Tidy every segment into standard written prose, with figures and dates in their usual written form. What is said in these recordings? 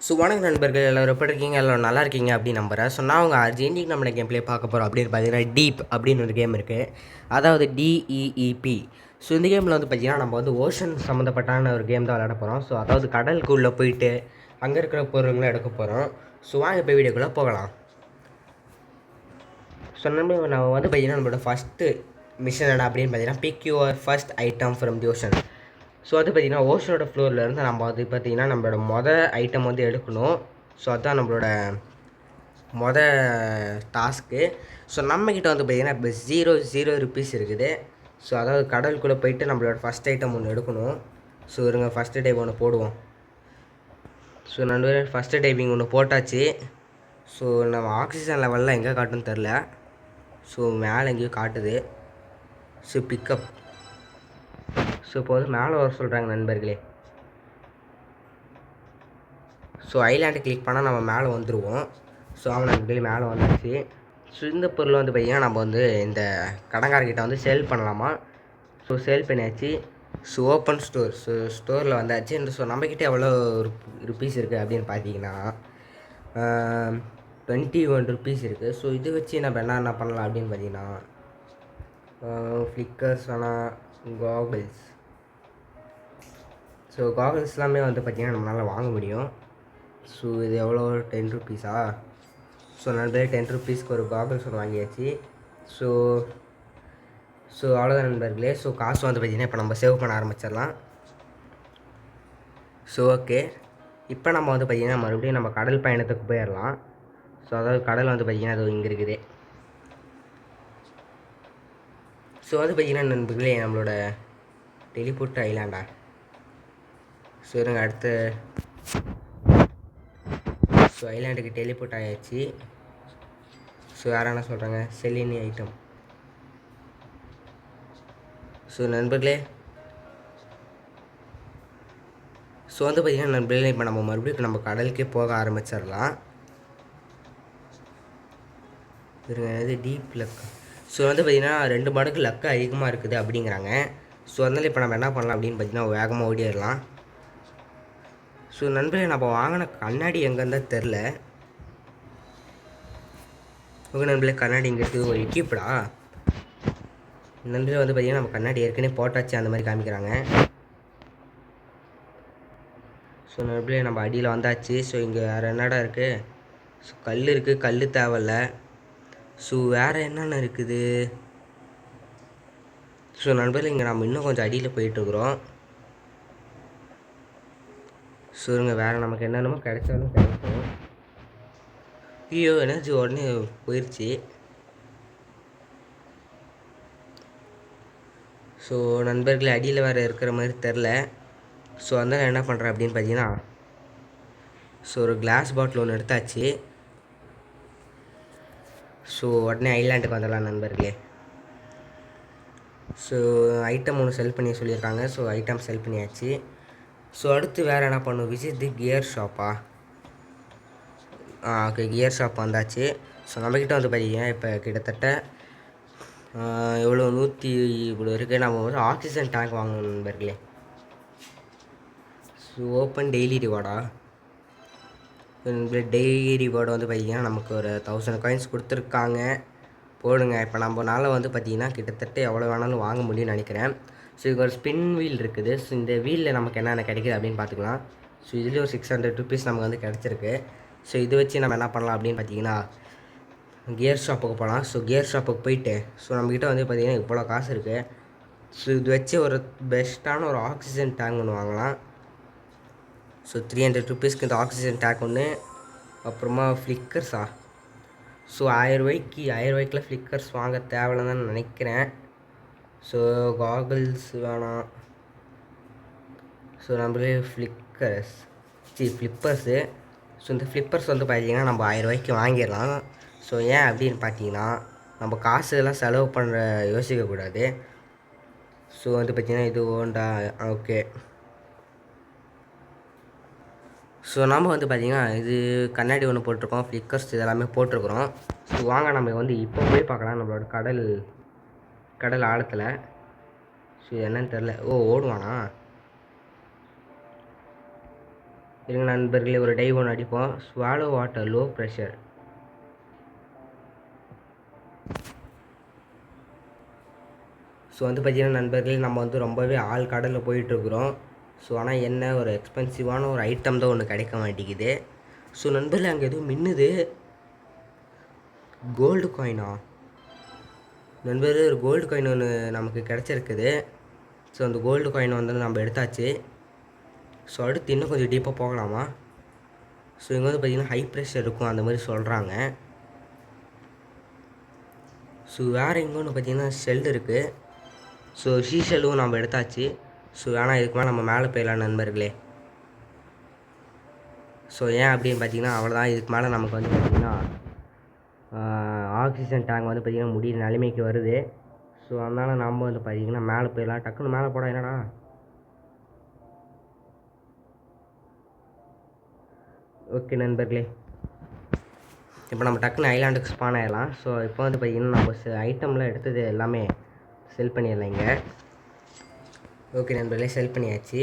வணக்கம் நண்பர்கள் எல்லோரும் எப்படி இருக்கீங்க? எல்லோரும் நல்லா இருக்கீங்க அப்படின்னு நம்புகிறேன். நான் உங்கள் இன்னைக்கு நம்ம கேம் ப்ளே பார்க்க போகிறோம் அப்படின்னு பார்த்தீங்கன்னா டீப் அப்படின்னு ஒரு கேம் இருக்குது. அதாவது டிஇஇபி. இந்த கேமில் வந்து பார்த்திங்கன்னா நம்ம வந்து ஓஷன் சம்மந்தப்பட்டான ஒரு கேம் தான் விளையாட போகிறோம். அதாவது கடலுக்குள்ளே போயிட்டு அங்கே இருக்கிற பொருள்களை எடுக்க போகிறோம். வாங்க இப்போ வீடியோக்குள்ளே போகலாம். நம்ம வந்து பார்த்திங்கன்னா நம்மளோட ஃபஸ்ட்டு மிஷன் என்ன அப்படின்னு பார்த்தீங்கன்னா pick your first item from the ocean. அது பார்த்திங்கன்னா ஓஷனோட ஃப்ளோர்லேருந்து நம்ம வந்து பார்த்திங்கன்னா நம்மளோட ஐட்டம் வந்து எடுக்கணும். அதுதான் நம்மளோட டாஸ்க்கு. நம்மக்கிட்ட வந்து பார்த்திங்கன்னா இப்போ 0 ருபீஸ் இருக்குது. அதாவது கடலுக்குள்ளே போயிட்டு நம்மளோட ஃபஸ்ட் ஐட்டம் ஒன்று எடுக்கணும். இருங்க ஃபஸ்ட்டு டைவ் ஒன்று போடுவோம். நண்பர்களே ஃபஸ்ட்டு டைவிங் ஒன்று போட்டாச்சு. நம்ம ஆக்சிஜன் லெவலில் எங்கே காட்டுன்னு தெரில. மேலே எங்கேயோ காட்டுது. பிக்கப். இப்போ வந்து மேலே வர சொல்கிறாங்க நண்பர்களே. ஐலாண்டு கிளிக் பண்ணால் நம்ம மேலே வந்துடுவோம். அவன் நண்பர்களே மேலே வந்துடுச்சு. இந்த பொருள் வந்து பார்த்திங்கன்னா நம்ம வந்து இந்த கடங்காரர்கிட்ட வந்து சேல் பண்ணலாமா. சேல் பண்ணியாச்சு. Open store. ஸ்டோரில் வந்தாச்சு. நம்மக்கிட்ட எவ்வளோ ருப்பீஸ் இருக்குது அப்படின்னு பார்த்தீங்கன்னா 21 ருப்பீஸ் இருக்குது. இது வச்சு நம்ம என்ன பண்ணலாம் அப்படின்னு பார்த்தீங்கன்னா ஃப்ளிக்கர்ஸ் வேணால் காகுல்ஸ். காகுல்ஸ் எல்லாமே வந்து பார்த்திங்கன்னா நம்மளால் வாங்க முடியும். இது எவ்வளோ 10 ருப்பீஸா? நண்பர்களே 10 ருப்பீஸ்க்கு ஒரு காகுல்ஸ் ஒன்று வாங்கியாச்சு. அவ்வளோதான் நண்பர்களே. காசு வந்து பார்த்திங்கன்னா இப்போ நம்ம சேவ் பண்ண ஆரம்பிச்சிடலாம். ஓகே, இப்போ நம்ம வந்து பார்த்திங்கன்னா மறுபடியும் நம்ம கடல் பயணத்துக்கு போயிடலாம். அதாவது கடல் வந்து பார்த்திங்கன்னா அது இங்கே இருக்குது. வந்து பார்த்திங்கன்னா நண்பர்களே நம்மளோட டெலிபோர்ட் ஐலாண்டா. இருங்க அடுத்து ஐலாண்டுக்கு டெலிபோர்ட் ஆகியாச்சு. யார் என்ன சொல்கிறாங்க செல்லினி ஐட்டம். நண்பர்களே வந்து பார்த்திங்கன்னா நண்பர்களே இப்போ நம்ம மறுபடியும் நம்ம கடலுக்கே போக ஆரம்பிச்சிடலாம். இது டீப் லக். வந்து பார்த்திங்கன்னா 2 மடங்கு லக்கு அதிகமாக இருக்குது அப்படிங்கிறாங்க. அதனால் இப்போ நம்ம என்ன பண்ணலாம் அப்படின்னு பார்த்திங்கன்னா வேகமாக ஓடிடலாம். நண்பர்களே நம்ம வாங்கின கண்ணாடி எங்கேருந்தா தெரில. ஓகே நண்பர்களே கண்ணாடி இங்கே இருக்குது. ஒரு எக்யூப்டா நண்பர்களே வந்து பார்த்திங்கன்னா நம்ம கண்ணாடி ஏற்கனவே போட்டாச்சு அந்த மாதிரி காமிக்கிறாங்க. நண்பர்களே நம்ம அடியில் வந்தாச்சு. இங்கே வேறு என்னடா இருக்குது? கல் இருக்குது. கல் தேவையில்ல. வேறு என்னென்ன இருக்குது? நண்பர்களே இங்கே நம்ம இன்னும் கொஞ்சம் அடியில் போயிட்டுருக்குறோம். இருங்க வேறு நமக்கு என்னென்னமோ கிடைச்சாலும் கிடைக்கும். ஐயோ எனர்ஜி உடனே போயிடுச்சு. நண்பர்களே அடியில் வேறு இருக்கிற மாதிரி தெரில. அதனால் என்ன பண்ணுறேன் அப்படின்னு பார்த்தீங்கன்னா ஒரு கிளாஸ் பாட்டில் ஒன்று எடுத்தாச்சு. உடனே ஐலாண்டுக்கு வந்துடலாம் நண்பர்களே. ஐட்டம் ஒன்று செல் பண்ணி சொல்லியிருக்காங்க. ஐட்டம் செல் பண்ணியாச்சு. அடுத்து வேறு என்ன பண்ணும்? விசிட் தி கியர் ஷாப்பா? ஓகே கியர் ஷாப் வந்தாச்சு. நம்மக்கிட்ட வந்து பார்த்தீங்கன்னா இப்போ கிட்டத்தட்ட எவ்வளோ 100 இவ்வளோ இருக்குது. நம்ம வந்து ஆக்சிஜன் டேங்க் வாங்கணும் நண்பர்களே. ஓப்பன் டெய்லி ரிவார்டா? டெய்லி ரிவார்டு வந்து பார்த்திங்கன்னா நமக்கு ஒரு 1000 காயின்ஸ் கொடுத்துருக்காங்க. போடுங்க. இப்போ நம்மளால் வந்து பார்த்திங்கன்னா கிட்டத்தட்ட எவ்வளோ வேணாலும் வாங்க முடியும்னு நினைக்கிறேன். இதுக்கு ஒரு ஸ்பின் வீல் இருக்குது. இந்த வீலில் நமக்கு என்னென்ன கிடைக்குது அப்படின்னு பார்த்துக்கலாம். இதுலேயும் ஒரு 600 ருப்பீஸ் நமக்கு வந்து கிடச்சிருக்கு. இது வச்சு நம்ம என்ன பண்ணலாம் அப்படின்னு பார்த்தீங்கன்னா கியர் ஷாப்புக்கு போகலாம். கியர் ஷாப்புக்கு போயிட்டு நம்மக்கிட்ட வந்து பார்த்திங்கன்னா இவ்வளோ காசு இருக்குது. இது வச்சு ஒரு பெஸ்ட்டான ஒரு ஆக்சிஜன் டேங்க் ஒன்று வாங்கலாம். 300 ருப்பீஸ்க்கு இந்த ஆக்சிஜன் டேங்க் ஒன்று. அப்புறமா ஃப்ளிக்கர்ஸா? 1000 ரூபாய்க்குலாம் ஃப்ளிக்கர்ஸ் வாங்க தேவையில்லைன்னு தான் நினைக்கிறேன். காகுல்ஸ் வேணாம். நம்மளே ஃப்ளிப்பர்ஸு. இந்த ஃப்ளிப்பர்ஸ் வந்து பார்த்திங்கன்னா நம்ம 1000 ரூபாய்க்கு வாங்கிடலாம். ஏன் அப்படின்னு பார்த்தீங்கன்னா நம்ம காசு எல்லாம் செலவு பண்ணுற யோசிக்கக்கூடாது. வந்து பார்த்திங்கன்னா இது ஓண்டா. ஓகே நம்ம வந்து பார்த்திங்கன்னா இது கண்ணாடி ஒன்று போட்டிருக்கோம். ஃப்ளிக்கர்ஸ் இதெல்லாமே போட்டிருக்குறோம். வாங்க நம்ம வந்து இப்போ போய் பார்க்கலாம் நம்மளோட கடல் ஆழத்தில். என்னன்னு தெரில. ஓடுவானா? இருங்க நண்பர்களே, ஒரு டைவ் ஒன்று அடிப்போம். Swallow water low pressure. So வந்து பார்த்திங்கன்னா நண்பர்களே, நம்ம வந்து ரொம்பவே ஆள் கடலில் போயிட்டுருக்குறோம். ஸோ ஆனால் என்ன ஒரு எக்ஸ்பென்சிவான ஒரு ஐட்டம் தான் ஒன்று கிடைக்க மாட்டேங்குது. ஸோ நண்பர்களே, அங்கே எதுவும் மின்னுது. கோல்டு காயினா நண்பர்களே? ஒரு கோல்டு காயின் ஒன்று நமக்கு கிடச்சிருக்குது. ஸோ அந்த கோல்டு காயின் வந்து நம்ம எடுத்தாச்சு. ஸோ அடுத்து இன்னும் கொஞ்சம் டீப்பாக போகலாமா? ஸோ இங்கே வந்து பார்த்திங்கன்னா ஹை ப்ரெஷர் இருக்கும் அந்த மாதிரி சொல்கிறாங்க. ஸோ வேறு எங்கே ஒன்று பார்த்திங்கன்னா ஷெல் இருக்குது. ஸோ ஷெல்லும் நம்ம எடுத்தாச்சு. ஸோ ஆனால் இதுக்கு மேலே நம்ம மேலே போயிடலாம் நண்பர்களே. ஸோ ஏன் அப்படின்னு பார்த்தீங்கன்னா அவ்வளோதான். இதுக்கு மேலே நமக்கு வந்து பார்த்திங்கன்னா ஆக்சிஜன் டேங்க் வந்து பார்த்திங்கன்னா முடிகிற நிலைமைக்கு வருது. ஸோ அதனால் நம்ம வந்து பார்த்திங்கன்னா மேலே போயிடலாம். டக்குன்னு மேலே போட என்னடா. ஓகே நண்பர்களே, இப்போ நம்ம டக்குன்னு ஐலாண்டுக்கு ஸ்பான் ஆகிடலாம். ஸோ இப்போ வந்து பார்த்திங்கன்னா நம்ம ஐட்டம்லாம் எடுத்தது எல்லாமே செல் பண்ணிடலாம் இங்கே. ஓகே நண்பர்களே, செல் பண்ணியாச்சு.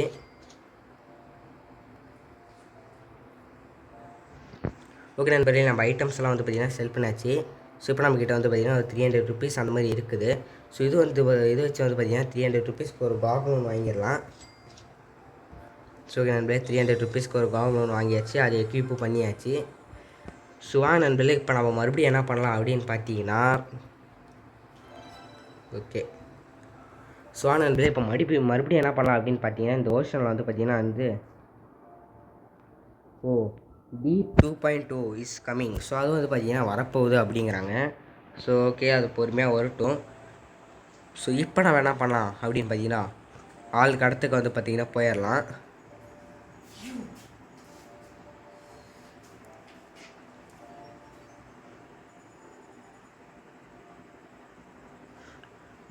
ஓகே நண்பர்களே, நம்ம ஐட்டம்ஸ்லாம் வந்து பார்த்திங்கன்னா செல் பண்ணியாச்சு. ஸோ இப்போ நம்மக்கிட்ட வந்து பார்த்திங்கன்னா ஒரு 300 ருபீஸ் அந்த மாதிரி இருக்குது. ஸோ இது வந்து இது வச்சு வந்து பார்த்திங்கன்னா 300 ருபீஸ்க்கு ஒரு காகுல் வாங்கிடலாம். ஸோ ஓகே நண்பர்களே, 300 ருபீஸ்க்கு ஒரு காகுல் வாங்கியாச்சு. அதை எக்யூப் பண்ணியாச்சு. ஸோ நண்பர்களே, இப்போ நம்ம மறுபடியும் என்ன பண்ணலாம் அப்படின்னு பார்த்தீங்கன்னா, ஓகே ஸோ நண்பர்களே, இப்போ மறுபடியும் என்ன பண்ணலாம் அப்படின்னு பார்த்தீங்கன்னா, இந்த ஓஷனில் வந்து பார்த்திங்கன்னா வந்து டீப் 2.2 இஸ் கம்மிங். ஸோ அது வந்து பார்த்திங்கன்னா வரப்போகுது அப்படிங்கிறாங்க. ஸோ ஓகே, அது பொறுமையாக வரட்டும். ஸோ இப்போ நம்ம என்ன பண்ணலாம் அப்படின்னு பார்த்தீங்கன்னா, ஆள் கடத்துக்கு வந்து பார்த்திங்கன்னா போயிடலாம்.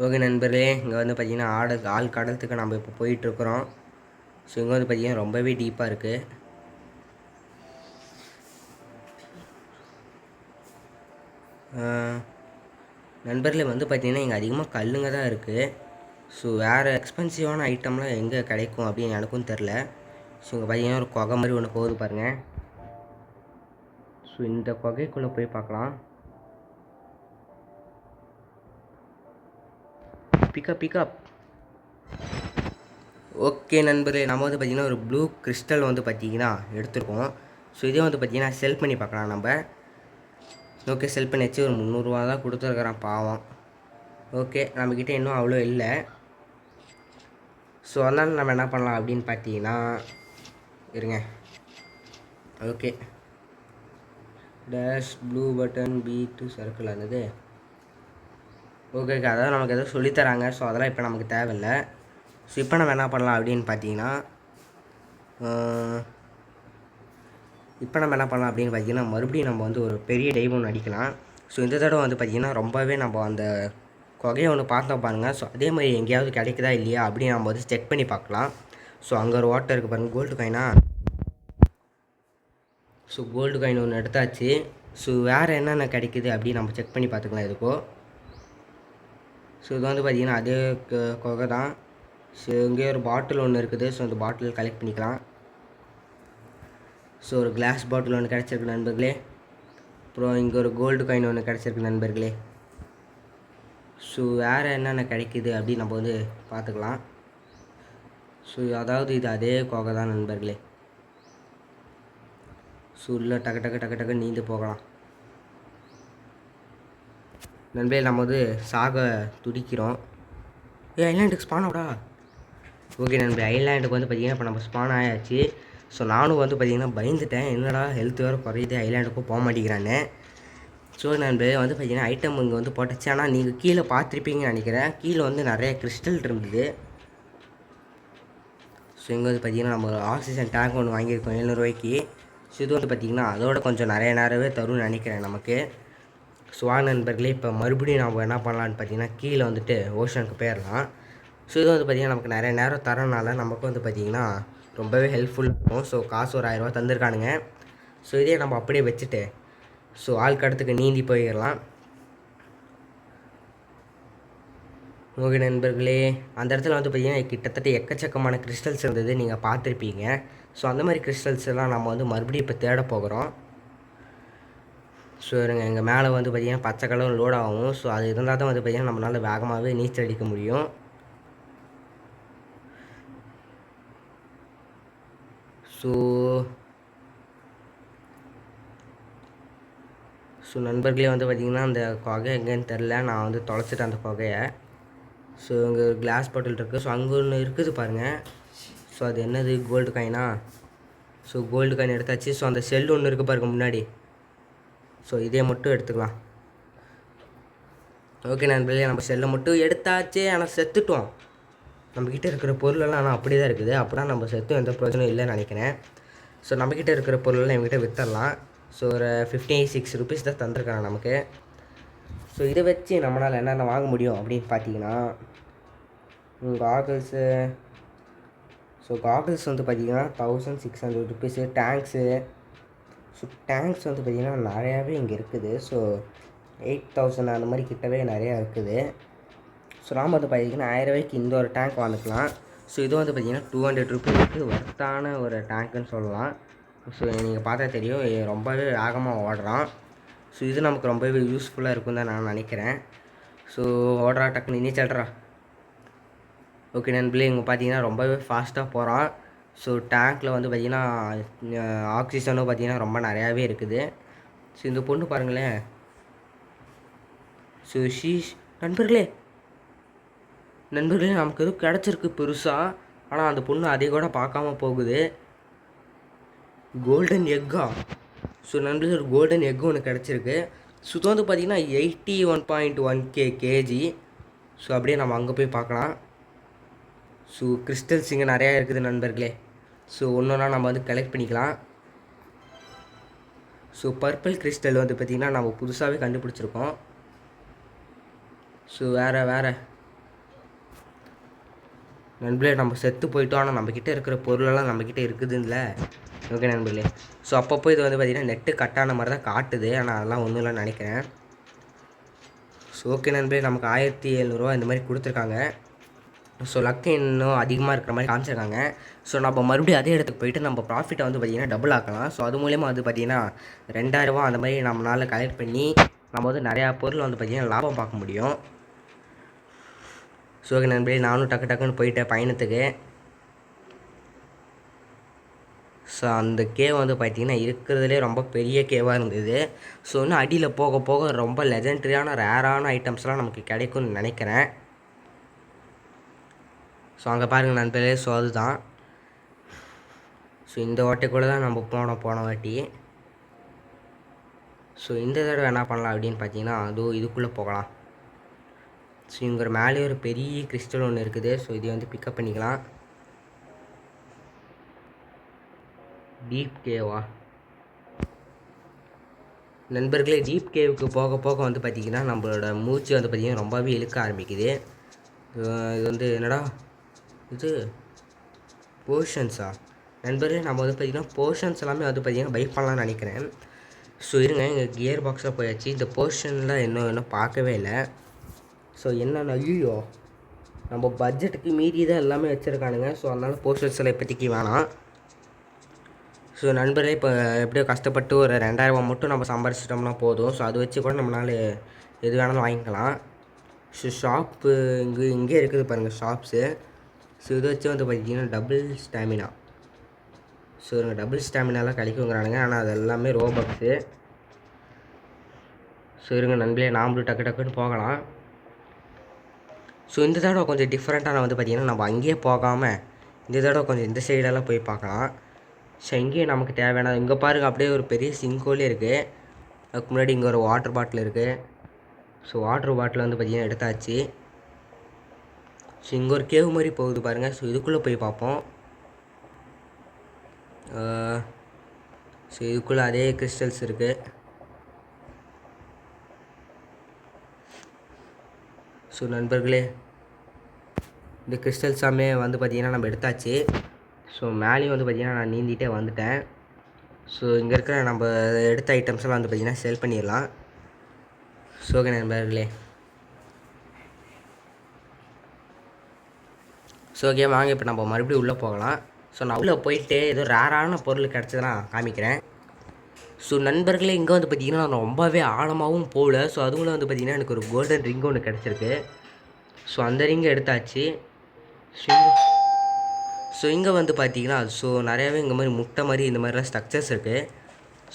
ஓகே நண்பர்களே, இங்கே வந்து பார்த்திங்கன்னா ஆள் கடத்துக்கு நம்ம இப்போ போயிட்டுருக்குறோம். ஸோ இங்கே வந்து பார்த்திங்கன்னா ரொம்பவே டீப்பாக இருக்குது. நண்பர்களே, வந்து பார்த்திங்கன்னா இங்கே அதிகமாக கல்லுங்க தான் இருக்குது. ஸோ வேறு எக்ஸ்பென்சிவான ஐட்டம்லாம் எங்கே கிடைக்கும் அப்படின்னு எனக்கும் தெரில. ஸோ இங்கே பார்த்திங்கன்னா ஒரு குகை மாதிரி ஒன்று போகுது பாருங்கள். ஸோ இந்த குகைக்குள்ளே போய் பார்க்கலாம். பிக்கப். ஓகே நண்பர்களே, நம்ம வந்து பார்த்திங்கன்னா ஒரு ப்ளூ கிறிஸ்டல் வந்து பார்த்திங்கன்னா எடுத்துருக்கோம். ஸோ இதே வந்து பார்த்திங்கன்னா செல் பண்ணி பார்க்கலாம் நம்ம. ஓகே, செல் பண்ணியாச்சு. ஒரு 300 ரூபா தான் கொடுத்துருக்குறான் பாவம். ஓகே, நம்மக்கிட்ட இன்னும் அவ்வளோ இல்லை. ஸோ அதனால் நம்ம என்ன பண்ணலாம் அப்படின்னு பார்த்தீங்கன்னா, இருங்க. Okay, dash blue button B2 circle ஆனது. ஓகே, அதாவது நமக்கு எதாவது சொல்லித்தராங்க. ஸோ அதெல்லாம் இப்போ நமக்கு தேவையில்லை. ஸோ இப்போ நம்ம என்ன பண்ணலாம் அப்படின்னு பார்த்தீங்கன்னா, மறுபடியும் நம்ம வந்து ஒரு பெரிய டைவ் ஒன்று அடிக்கலாம். ஸோ இந்த தடவை வந்து பார்த்திங்கன்னா ரொம்பவே நம்ம அந்த குகையை ஒன்று பார்த்தோம் பாருங்கள். ஸோ அதே மாதிரி எங்கேயாவது கிடைக்குதா இல்லையா அப்படின்னு நம்ம வந்து செக் பண்ணி பார்க்கலாம். ஸோ அங்கே ஒரு வாட்டர் இருக்குது பாருங்கள், கோல்டு காயினா. ஸோ கோல்டு காயின் ஒன்று எடுத்தாச்சு. ஸோ வேறு என்னென்ன கிடைக்குது அப்படின்னு நம்ம செக் பண்ணி பார்த்துக்கலாம் இதுக்கோ. ஸோ இது வந்து பார்த்திங்கன்னா அதே குகை தான். ஸோ இங்கே ஒரு பாட்டில் ஒன்று இருக்குது. ஸோ அந்த பாட்டில் கலெக்ட் பண்ணிக்கலாம். ஸோ ஒரு கிளாஸ் பாட்டில் ஒன்று கிடச்சிருக்கு நண்பர்களே. அப்புறம் இங்கே ஒரு கோல்டு காயின் ஒன்று கிடச்சிருக்கு நண்பர்களே. ஸோ வேறு என்னென்ன கிடைக்குது அப்படின்னு நம்ம வந்து பார்த்துக்கலாம். ஸோ அதாவது இது அதே குகை தான் நண்பர்களே. ஸோ உள்ள டக்கு நீந்து போகலாம் நண்பர்களே. நம்ம வந்து சாக துடிக்கிறோம். ஐலாண்டுக்கு ஸ்பான் ஆகுடா. ஓகே நண்பர்களே, ஐலாண்டுக்கு வந்து பார்த்திங்கன்னா இப்போ நம்ம ஸ்பான் ஆயாச்சு. ஸோ நானும் வந்து பார்த்திங்கன்னா பயந்துட்டேன், என்னடா ஹெல்த் வேறு குறையுது, ஐலாண்டுக்கும் போக மாட்டேங்கிறான்னு. ஸோ நண்பர்களே, வந்து பார்த்திங்கன்னா ஐட்டம் இங்கே வந்து போட்டுச்சு. ஆனால் நீங்கள் கீழே பார்த்துருப்பீங்கன்னு நினைக்கிறேன். கீழே வந்து நிறைய கிறிஸ்டல் இருந்தது. ஸோ இங்கே வந்து பார்த்திங்கன்னா நம்ம ஒரு ஆக்சிஜன் டேங்க் ஒன்று வாங்கியிருக்கோம் 700 ரூபாய்க்கு. ஸோ இது வந்து பார்த்திங்கன்னா அதோட கொஞ்சம் நிறைய நேரவே தரும்னு நினைக்கிறேன் நமக்கு. ஸோ நண்பர்களே, இப்போ மறுபடியும் நம்ம என்ன பண்ணலான்னு பார்த்தீங்கன்னா கீழே வந்துட்டு ஓஷனுக்கு போயிடலாம். ஸோ இது வந்து பார்த்திங்கன்னா நமக்கு நிறைய நேரம் தரனால நமக்கு வந்து பார்த்திங்கன்னா ரொம்பவே ஹெல்ப்ஃபுல் இருக்கும். ஸோ காசு ஒரு 1000 ரூபா தந்திருக்கானுங்க. ஸோ இதே நம்ம அப்படியே வச்சுட்டு ஸோ ஆள் கடத்துக்கு நீந்தி போயிடலாம். ஓகே நண்பர்களே, அந்த இடத்துல வந்து பார்த்தீங்கன்னா கிட்டத்தட்ட எக்கச்சக்கமான கிறிஸ்டல்ஸ் இருந்தது, நீங்கள் பார்த்துருப்பீங்க. ஸோ அந்த மாதிரி கிறிஸ்டல்ஸ் எல்லாம் நம்ம வந்து மறுபடியும் இப்போ தேட போகிறோம். ஸோ இருங்க, எங்கள் மேலே வந்து பார்த்திங்கன்னா பச்சை கலர் லோட் ஆகும். ஸோ அது இருந்தால் தான் வந்து பார்த்திங்கன்னா நம்மளால் வேகமாகவே நீச்சல் அடிக்க முடியும். ஸோ நண்பர்களே வந்து பார்த்திங்கன்னா அந்த கொகை எங்கேன்னு தெரில, நான் வந்து தொலைச்சிட்டேன் அந்த கொகையை. ஸோ இங்கே ஒரு கிளாஸ் பாட்டில் இருக்குது. ஸோ அங்கே ஒன்று இருக்குது பாருங்கள். ஸோ அது என்னது, கோல்டு காயினா? ஸோ கோல்டு காயின் எடுத்தாச்சு. ஸோ அந்த செல் ஒன்று இருக்குது பாருங்க முன்னாடி. ஸோ இதே மட்டும் எடுத்துக்கலாம். ஓகே நண்பர்களே, நம்ம செல்லை மட்டும் எடுத்தாச்சு. ஆனால் செத்துட்டோம். நம்மக்கிட்ட இருக்கிற பொருளெல்லாம் ஆனால் அப்படி தான் இருக்குது. அப்படின்னா நம்ம செத்தும் எந்த பிரயோஜனம் இல்லைன்னு நினைக்கிறேன். ஸோ நம்மக்கிட்ட இருக்கிற பொருளெல்லாம் எங்ககிட்ட விற்றுடலாம். ஸோ ஒரு 56 ருபீஸ் தான் தந்திருக்காங்க நமக்கு. ஸோ இதை வச்சு நம்மளால் என்னென்ன வாங்க முடியும் அப்படின்னு பார்த்தீங்கன்னா, காகல்ஸு. ஸோ காகல்ஸ் வந்து பார்த்திங்கன்னா 1600 ருபீஸு. டேங்க்ஸு. ஸோ டேங்க்ஸ் வந்து பார்த்திங்கன்னா நிறையாவே இங்கே இருக்குது. ஸோ 8000 அந்த மாதிரி கிட்டவே நிறையா இருக்குது. ஸோ நாம் வந்து பார்த்திங்கன்னா 1000 ரூபாய்க்கு இந்த ஒரு டேங்க் வாங்கிக்கலாம். ஸோ இது வந்து பார்த்திங்கன்னா 200 ருபீஸுக்கு ஒர்த்தான ஒரு டேங்க்குன்னு சொல்லலாம். ஸோ நீங்கள் பார்த்தா தெரியும், ரொம்பவே வேகமாக ஓடுறான். ஸோ இது நமக்கு ரொம்பவே யூஸ்ஃபுல்லாக இருக்கும் தான் நான் நினைக்கிறேன். ஸோ ஓடுறா, டக்குன்னு நீச்சல்றா. ஓகே நண்பர்களே, இங்கே பார்த்தீங்கன்னா ரொம்பவே ஃபாஸ்ட்டாக போகிறான். ஸோ டேங்க்கில் வந்து பார்த்திங்கன்னா ஆக்சிஜனும் பார்த்திங்கன்னா ரொம்ப நிறையாவே இருக்குது. ஸோ இந்த பொண்ணு பாருங்களேன். ஸோ நண்பர்களே நமக்கு எதுவும் கிடச்சிருக்கு பெருசாக. ஆனால் அந்த பொண்ணு அதை கூட பார்க்காம போகுது. கோல்டன் எக்கா. ஸோ நண்பர்களே, ஒரு கோல்டன் எக் ஒன்று கிடச்சிருக்கு. ஸோ இது வந்து பார்த்திங்கன்னா 81.1 கேஜி. ஸோ அப்படியே நம்ம அங்கே போய் பார்க்கலாம். ஸோ கிறிஸ்டல்ஸ் இங்கே நிறையா இருக்குது நண்பர்களே. ஸோ ஒன்றா நம்ம வந்து கலெக்ட் பண்ணிக்கலாம். ஸோ பர்பிள் கிறிஸ்டல் வந்து பார்த்திங்கன்னா நம்ம புதுசாகவே கண்டுபிடிச்சிருக்கோம். ஸோ வேறு நண்பர்களே, நம்ம செத்து போயிட்டோம். ஆனால் நம்மக்கிட்ட இருக்கிற பொருளெல்லாம் நம்மக்கிட்ட இருக்குதுல்ல. ஓகே நண்பர்களே, ஸோ அப்பப்போ இது வந்து பார்த்திங்கன்னா நெட்டு கட்டான மாதிரி தான் காட்டுது. ஆனால் அதெல்லாம் ஒன்றும் இல்லைன்னு நினைக்கிறேன். ஸோ ஓகே நண்பர்களே, நமக்கு 1700 இந்த மாதிரி கொடுத்துருக்காங்க. ஸோ லக்கு இன்னும் அதிகமாக இருக்கிற மாதிரி காமிச்சிருக்காங்க. ஸோ நம்ம மறுபடியும் அதே இடத்துக்கு போயிட்டு நம்ம ப்ராஃபிட்டை வந்து பார்த்திங்கன்னா டபுள் ஆக்கலாம். ஸோ அது மூலயமா வந்து பார்த்திங்கன்னா 2000 அந்த மாதிரி நம்மளால் கலெக்ட் பண்ணி நம்ம வந்து நிறையா பொருள் வந்து பார்த்திங்கன்னா லாபம் பார்க்க முடியும். ஸோ ஓகே நண்பர்களே, நானும் டக்குன்னு போயிட்டேன் பயணத்துக்கு. ஸோ அந்த கேவ் வந்து பார்த்திங்கன்னா இருக்கிறதுலே ரொம்ப பெரிய கேவாக இருந்தது. ஸோ இன்னும் அடியில் போக போக ரொம்ப லெஜெண்டரியான ரேரான ஐட்டம்ஸ்லாம் நமக்கு கிடைக்கும்னு நினைக்கிறேன். ஸோ அங்கே பாருங்கள் நண்பர்களே, ஸோ அதுதான். ஸோ இந்த வாட்டிக்குள்ளே தான் நம்ம போன வாட்டி. ஸோ இந்த தடவை என்ன பண்ணலாம் அப்படின்னு பார்த்தீங்கன்னா, இதுக்குள்ளே போகலாம். ஸோ இங்கே ஒரு மேலே ஒரு பெரிய கிறிஸ்டல் ஒன்று இருக்குது. ஸோ இதை வந்து பிக்கப் பண்ணிக்கலாம். டீப் கேவா நண்பர்களே, டீப் கேவுக்கு போக போக வந்து பார்த்திங்கன்னா நம்மளோட மூச்சு வந்து பார்த்திங்கன்னா ரொம்பவே இழுக்க ஆரம்பிக்குது. இது வந்து என்னடா இது, போர்ஷன்ஸா நண்பர்களே? நம்ம வந்து பார்த்திங்கன்னா போர்ஷன்ஸ் எல்லாமே வந்து பார்த்திங்கன்னா பை பண்ணலான்னு நினைக்கிறேன். ஸோ இருங்க, இங்கே கியர் பாக்ஸில் போயாச்சு. இந்த போர்ஷனில் இன்னும் பார்க்கவே இல்லை. ஸோ என்னென்ன, ஐயோ நம்ம பட்ஜெட்டுக்கு மீறி தான் எல்லாமே வச்சுருக்கானுங்க. ஸோ அதனால் போர்ஷன்ஸ் எல்லாம் இப்போதைக்கு வேணாம். ஸோ நண்பர்களே, இப்போ எப்படியோ கஷ்டப்பட்டு ஒரு 2000 மட்டும் நம்ம சம்பாரிச்சிட்டோம்னா போதும். ஸோ அது வச்சு கூட நம்மளால் எது வேணாலும் வாங்கிக்கலாம். ஸோ ஷாப்பு இங்கே இருக்குது பாருங்கள் ஷாப்ஸு. ஸோ இதை வச்சு வந்து பார்த்திங்கன்னா டபுள் ஸ்டாமினா. ஸோ டபுள் ஸ்டாமினாலாம் கிடைக்குங்கிறானுங்க. ஆனால் அது எல்லாமே ரோபக்ஸு. ஸோ இருங்க நண்பர்களே, நாமளும் டக்குன்னு போகலாம். ஸோ இந்த தடவை கொஞ்சம் டிஃப்ரெண்ட்டாக வந்து பார்த்திங்கன்னா நம்ம அங்கேயே போகாமல் இந்த தடவை கொஞ்சம் இந்த சைடெல்லாம் போய் பார்க்கலாம். ஸோ இங்கேயும் நமக்கு தேவையான, இங்கே பாருங்கள் அப்படியே ஒரு பெரிய சிங்கோலே இருக்குது. அதுக்கு முன்னாடி இங்கே ஒரு வாட்டர் பாட்டில் இருக்குது. ஸோ வாட்டர் பாட்டில் வந்து பார்த்திங்கன்னா எடுத்தாச்சு. ஸோ இங்கே ஒரு கேவ் மாதிரி போகுது பாருங்கள். ஸோ இதுக்குள்ளே போய் பார்ப்போம். ஸோ இதுக்குள்ளே அதே கிறிஸ்டல்ஸ் இருக்குது. ஸோ நண்பர்களே, இந்த கிறிஸ்டல்ஸாமே வந்து பார்த்திங்கன்னா நம்ம எடுத்தாச்சு. ஸோ மேலேயும் வந்து பார்த்திங்கன்னா நான் நீந்திகிட்டே வந்துட்டேன். ஸோ இங்கே இருக்கிற நம்ம எடுத்த ஐட்டம்ஸ்லாம் வந்து பார்த்திங்கன்னா செல் பண்ணிடலாம். ஸோ ஓகே நண்பர்களே, ஸோ ஓகே வாங்க இப்போ நம்ம மறுபடியும் உள்ளே போகலாம். ஸோ நான் உள்ளே போயிட்டு ஏதோ ரேரான பொருள் கிடச்சதுன்னா காமிக்கிறேன். ஸோ நண்பர்களே இங்கே வந்து பார்த்திங்கன்னா நான் ரொம்பவே ஆழமாகவும் போகல. ஸோ அதுக்குள்ளே வந்து பார்த்திங்கன்னா எனக்கு ஒரு கோல்டன் ரிங் ஒன்று கிடச்சிருக்கு. ஸோ அந்த ரிங்கை எடுத்தாச்சு. ஸோ இங்கே வந்து பார்த்திங்கன்னா ஸோ நிறையாவே இங்கே மாதிரி முட்டை மாதிரி இந்த மாதிரிலாம் ஸ்ட்ரக்சர்ஸ் இருக்குது.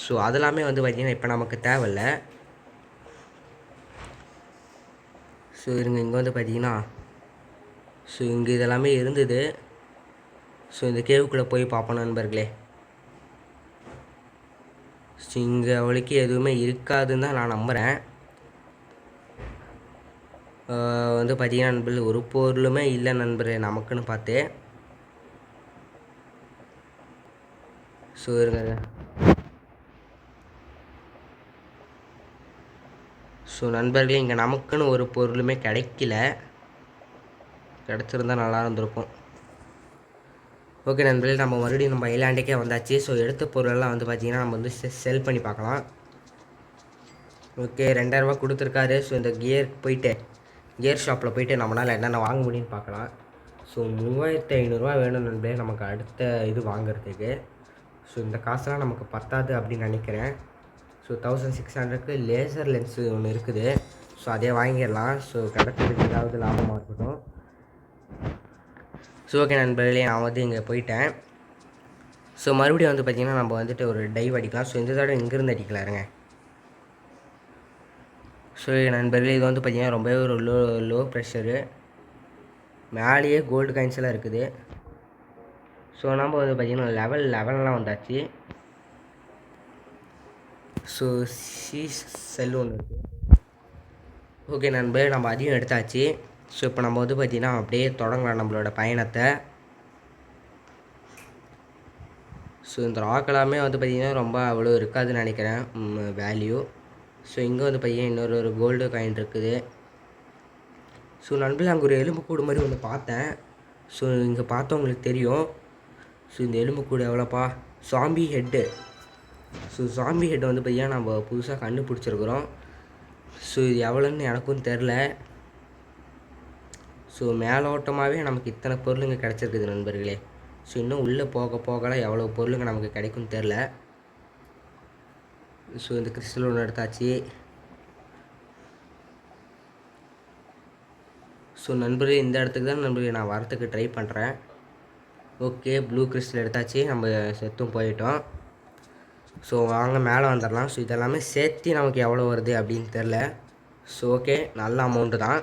ஸோ அதெல்லாமே வந்து பார்த்திங்கன்னா இப்போ நமக்கு தேவையில்ல. ஸோ இருங்க இங்கே வந்து பார்த்திங்கன்னா ஸோ இங்கே இதெல்லாமே இருந்தது. ஸோ இந்த கேவுக்குள்ளே போய் பார்ப்போம் நண்பர்களே. ஸோ இங்கே அவளுக்கு எதுவுமே இருக்காதுன்னு தான் நான் நம்புகிறேன். வந்து பார்த்திங்கன்னா நண்பர்கள் ஒரு பொருளுமே இல்லை நண்பர்களே நமக்குன்னு பார்த்து. ஸோ இருங்க. ஸோ நண்பர்களே இங்கே நமக்குன்னு ஒரு பொருளுமே கிடைக்கல. கிடச்சிருந்தால் நல்லா இருந்திருக்கும். ஓகே நண்பர்களே நம்ம மறுபடியும் நம்ம ஐலாண்டுக்கே வந்தாச்சு. ஸோ எடுத்த பொருளெல்லாம் வந்து பார்த்திங்கன்னா நம்ம வந்து செல் பண்ணி பார்க்கலாம். ஓகே 2000 ரூபா கொடுத்துருக்காரு. ஸோ இந்த கியர் ஷாப்பில் போயிட்டு நம்மளால் என்னென்ன வாங்க முடியும்னு பார்க்கலாம். ஸோ 3500 வேணும் நண்பர்களே நமக்கு அடுத்த இது வாங்குறதுக்கு. ஸோ இந்த காசெல்லாம் நமக்கு பத்தாது அப்படின்னு நினைக்கிறேன். ஸோ 1600க்கு லேசர் லென்ஸு ஒன்று இருக்குது. ஸோ அதே வாங்கிடலாம். ஸோ கிடைக்கிறதுக்கு ஏதாவது லாபமாக இருக்கட்டும். ஸோ ஓகே நண்பர்களே நான் வந்து இங்கே போயிட்டேன். ஸோ மறுபடியும் வந்து பார்த்திங்கன்னா நம்ம வந்துட்டு ஒரு டைவ் அடிக்கலாம். ஸோ இந்த தடவை இங்கேருந்து அடிக்கலாருங்க. ஸோ நண்பர்களே இது வந்து பார்த்திங்கன்னா ரொம்பவே ஒரு லோ ப்ரெஷரு. மேலேயே கோல்டு காயின்ஸ் எல்லாம் இருக்குது. ஸோ நம்ம வந்து பார்த்திங்கன்னா லெவல்லாம் வந்தாச்சு. ஸோ செல் ஒன்று இருக்குது. ஓகே நண்பர்களே நம்ம அதையும் எடுத்தாச்சு. ஸோ இப்போ நம்ம வந்து பார்த்திங்கன்னா அப்படியே தொடங்கலாம் நம்மளோட பயணத்தை. ஸோ இந்த ராக்கெல்லாமே வந்து பார்த்திங்கன்னா ரொம்ப அவ்வளோ இருக்காதுன்னு நினைக்கிறேன் வேல்யூ. ஸோ இங்கே வந்து பார்த்திங்கன்னா இன்னொரு கோல்டு காயின் இருக்குது. ஸோ நண்பர்களே அங்கே ஒரு எலும்புக்கூடு மாதிரி ஒன்று பார்த்தேன். ஸோ இங்கே பார்த்தவங்களுக்கு தெரியும். ஸோ இந்த எலும்புக்கூடு எவ்வளோப்பா zombie head. So zombie head வந்து பார்த்திங்கன்னா நம்ம புதுசாக கண்டுபிடிச்சிருக்குறோம். ஸோ இது எவ்வளோன்னு எனக்கும் தெரில. ஸோ மேலோட்டமாகவே நமக்கு இத்தனை பொருளுங்க கிடச்சிருக்குது நண்பர்களே. ஸோ இன்னும் உள்ளே போகலாம் எவ்வளோ பொருளுங்க நமக்கு கிடைக்கும்னு தெரில. ஸோ இந்த கிறிஸ்டல் ஒன்று எடுத்தாச்சு. ஸோ நண்பர்களே இந்த இடத்துக்கு தான் நண்பர்களே நான் வரத்துக்கு ட்ரை பண்ணுறேன். ஓகே ப்ளூ கிறிஸ்டல் எடுத்தாச்சு. நம்ம செத்தும் போயிட்டோம். ஸோ வாங்க மேலே வந்துடலாம். ஸோ இதெல்லாமே சேர்த்து நமக்கு எவ்வளோ வருது அப்படின்னு தெரில. ஸோ ஓகே நல்ல அமௌண்ட்டு தான்.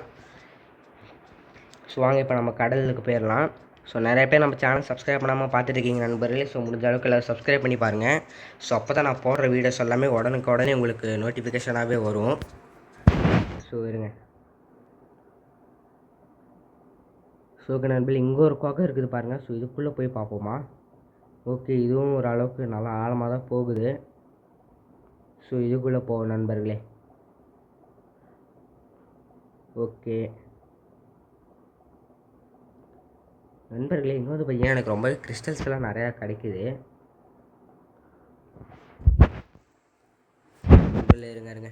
ஸோ வாங்க இப்போ நம்ம கடலுக்கு போயிடலாம். ஸோ நிறைய பேர் நம்ம சேனல் சப்ஸ்கிரைப் பண்ணாமல் பார்த்துட்ருக்கீங்க நண்பர்களே. ஸோ முடிஞ்ச அளவுக்கு எல்லோரும் சப்ஸ்கிரைப் பண்ணி பாருங்கள். ஸோ அப்போ தான் நான் போடுற வீடியோஸ் எல்லாமே உடனே உங்களுக்கு நோட்டிஃபிகேஷனாகவே வரும். ஸோ இருங்க. ஸோ ஓகே நண்பர்களே இங்கே ஒரு குகை இருக்குது பாருங்கள். ஸோ இதுக்குள்ளே போய் பார்ப்போமா. ஓகே இதுவும் ஒரு அளவுக்கு நல்லா ஆழமாக தான் போகுது. ஸோ இதுக்குள்ளே போவோம் நண்பர்களே. ஓகே நண்பர்களே இங்கே வந்து பார்த்திங்கன்னா எனக்கு ரொம்பவே கிறிஸ்டல்ஸ்லாம் நிறையா கிடைக்குது. இருங்க.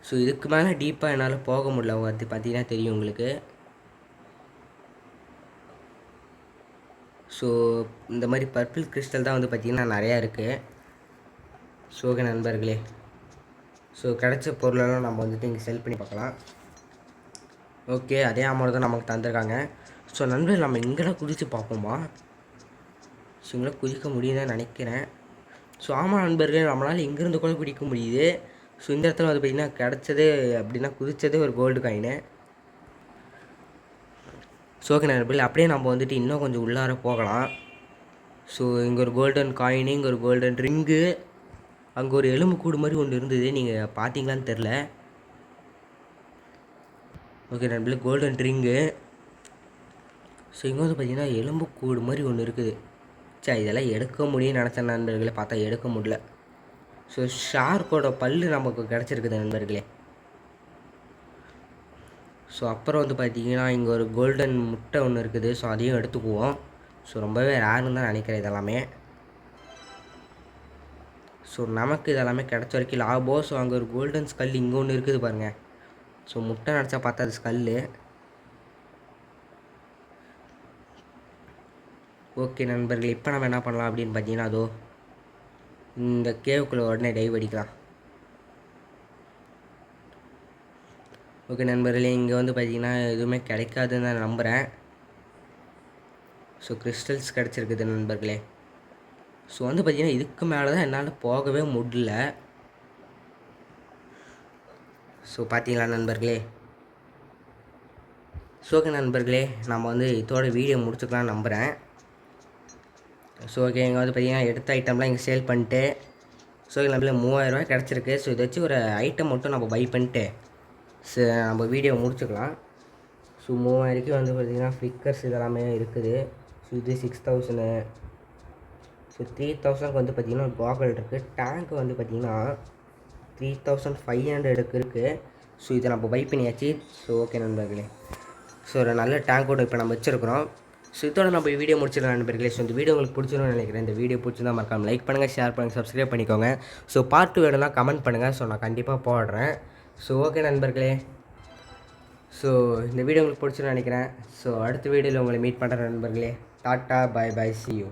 ஸோ இதுக்கு மேலே டீப்பாக என்னால் போக முடியல. அது பார்த்தீங்கன்னா தெரியும் உங்களுக்கு. ஸோ இந்த மாதிரி பர்பிள் கிறிஸ்டல் தான் வந்து பார்த்திங்கன்னா நிறையா இருக்குது. ஸோ ஓகே நண்பர்களே ஸோ கிடச்ச பொருளெல்லாம் நம்ம வந்துட்டு இங்கே செல் பண்ணி பார்க்கலாம். ஓகே அதே அமௌண்ட் தான் நமக்கு தந்திருக்காங்க. ஸோ நண்பர்கள் நம்ம இங்கெல்லாம் குதித்து பார்ப்போமா. ஸோ இங்கெல்லாம் குதிக்க முடியுதுன்னு நினைக்கிறேன். ஸோ ஆமாம் நண்பர்கள் நம்மளால் இங்கேருந்து கூட குதிக்க முடியுது. ஸோ இந்த இடத்துல வந்து பார்த்திங்கன்னா கிடச்சது அப்படின்னா குதித்ததே ஒரு கோல்டு காயினு. ஸோ ஓகே நண்பர்கள் அப்படியே நம்ம வந்துட்டு இன்னும் கொஞ்சம் உள்ளார போகலாம். ஸோ இங்கே ஒரு கோல்டன் காயினு, இங்கே ஒரு கோல்டன் ரிங்கு, அங்கே ஒரு எலும்பு கூடு மாதிரி ஒன்று இருந்தது. நீங்கள் பார்த்தீங்களான்னு தெரில. ஓகே நண்பர்களே கோல்டன் ரிங்கு. ஸோ இங்கே வந்து பார்த்திங்கன்னா எலும்பு கூடு மாதிரி ஒன்று இருக்குது. சரி இதெல்லாம் எடுக்க முடியும்னு நினச்ச நண்பர்களை பார்த்தா எடுக்க முடியல. ஸோ ஷார்க்கோட பல்லு நமக்கு கிடச்சிருக்குது நண்பர்களே. ஸோ அப்புறம் வந்து பார்த்திங்கன்னா இங்கே ஒரு கோல்டன் முட்டை ஒன்று இருக்குது. ஸோ அதையும் எடுத்துக்குவோம். ஸோ ரொம்பவே ரேருன்னு தான் நினைக்கிறேன் இதெல்லாமே. ஸோ நமக்கு இதெல்லாமே கிடச்ச வரைக்கும் லாபம். ஸோ அங்கே ஒரு கோல்டன் ஸ்கல் இங்கே ஒன்று இருக்குது பாருங்கள். ஸோ முட்டை நினச்சா பார்த்தா அது ஸ்கல்லு. ஓகே நண்பர்களே, இப்போ நம்ம என்ன பண்ணலாம் அப்படின்னு பார்த்தீங்கன்னா, அதோ இந்த கேவுக்குள்ளே உடனே டைவ் அடிக்கலாம். ஓகே நண்பர்களே, இங்கே வந்து பார்த்தீங்கன்னா எதுவுமே கிடைக்காதுன்னு நான் நம்புகிறேன். ஸோ கிறிஸ்டல்ஸ் கிடச்சிருக்குது நண்பர்களே. ஸோ வந்து பார்த்தீங்கன்னா இதுக்கு மேலே தான் என்னால் போகவே முடியல. ஸோ பார்த்தீங்களா நண்பர்களே. ஸோ ஓகே நண்பர்களே, நம்ம வந்து இதோட வீடியோ முடிச்சுக்கலாம்னு நம்புகிறேன். ஸோ ஓகே, இங்கே வந்து பார்த்தீங்கன்னா எடுத்த ஐட்டம்லாம் இங்கே சேல் பண்ணிட்டு, ஸோ நம்மள 3000 கிடச்சிருக்கு. ஸோ இதை வச்சு ஒரு ஐட்டம் மட்டும் நம்ம பை பண்ணிட்டு நம்ம வீடியோ முடிச்சுக்கலாம். ஸோ 3000க்கு வந்து பார்த்திங்கன்னா ஃப்ளிக்கர்ஸ் இதெல்லாமே இருக்குது. ஸோ இது 6000. ஸோ 3000க்கு வந்து பார்த்திங்கன்னா ஒரு காகல் இருக்குது. டேங்க் வந்து பார்த்திங்கன்னா 3500 இருக்குது. ஸோ இதை நம்ம பை பண்ணியாச்சு. ஸோ ஓகே நண்பர்களே, ஸோ ஒரு நல்ல டேங்கோடு இப்போ நம்ம வச்சுருக்கிறோம். ஸோ இதோட நம்ம வீடியோ முடிச்சிடலாம் நண்பர்களே. ஸோ இந்த வீடியோ உங்களுக்கு பிடிச்சிருன்னு நினைக்கிறேன். இந்த வீடியோ பிடிச்சிருந்தா மறக்காம லைக் பண்ணுங்கள், ஷேர் பண்ணுங்கள், சப்ஸ்கிரைப் பண்ணிக்கோங்க. ஸோ பார்ட் 2 வேணும்னா கமெண்ட் பண்ணுங்கள். ஸோ நான் கண்டிப்பாக போடுறேன். ஸோ ஓகே நண்பர்களே, ஸோ இந்த வீடியோ உங்களுக்கு பிடிச்சிருன்னு நினைக்கிறேன். ஸோ அடுத்த வீடியோவில் உங்களை மீட் பண்ணுறேன் நண்பர்களே. Tata, bye bye, see you.